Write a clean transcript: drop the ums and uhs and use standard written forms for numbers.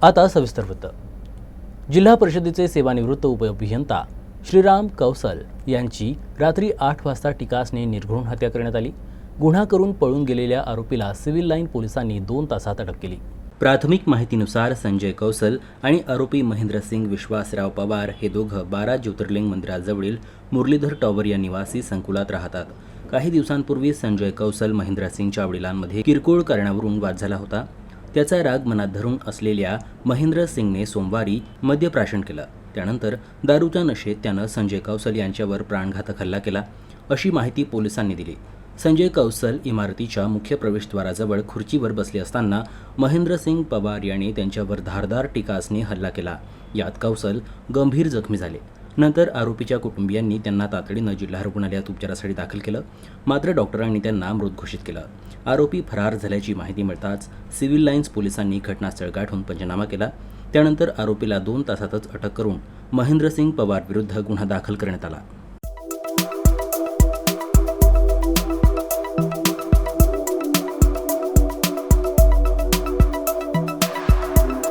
आता सविस्तर वृत्त. जिल्हा परिषदेचे सेवानिवृत्त उपअभियंता श्रीराम कौसल यांची रात्री 8 वाजता टिकासने निर्घृण हत्या करण्यात आली. गुन्हा करून पळून गेलेल्या आरोपीला सिव्हिल लाईन पोलिसांनी 2 तासात अटक केली. प्राथमिक माहितीनुसार संजय कौसल आणि आरोपी महेंद्रसिंग विश्वासराव पवार हे दोघं 12 ज्योतिर्लिंग मंदिराजवळील मुरलीधर टॉवर या निवासी संकुलात राहतात. काही दिवसांपूर्वी संजय कौसल महेंद्रसिंगच्या वडिलांमध्ये किरकोळ कारणावरून वाद झाला होता. त्याचा राग मनात धरून असलेल्या महेंद्रसिंगने सोमवारी मद्यप्राशन केलं. त्यानंतर दारूच्या नशेत त्यानं संजय कौसल यांच्यावर प्राणघातक हल्ला केला, अशी माहिती पोलिसांनी दिली. संजय कौसल इमारतीच्या मुख्य प्रवेशद्वाराजवळ खुर्चीवर बसले असताना महेंद्रसिंग पवार यांनी त्यांच्यावर धारदार टिकासने हल्ला केला. यात कौसल गंभीर जखमी झाले. नंतर आरोपीच्या कुटुंबियांनी त्यांना तातडीनं जिल्हा रुग्णालयात उपचारासाठी दाखल केलं, मात्र डॉक्टरांनी त्यांना मृत घोषित केलं. आरोपी फरार झाल्याची माहिती मिळताच सिव्हिल लाईन्स पोलिसांनी घटनास्थळ गाठून पंचनामा केला. त्यानंतर आरोपीला 2 तासातच अटक करून महेंद्रसिंग पवार विरुद्ध गुन्हा दाखल करण्यात आला.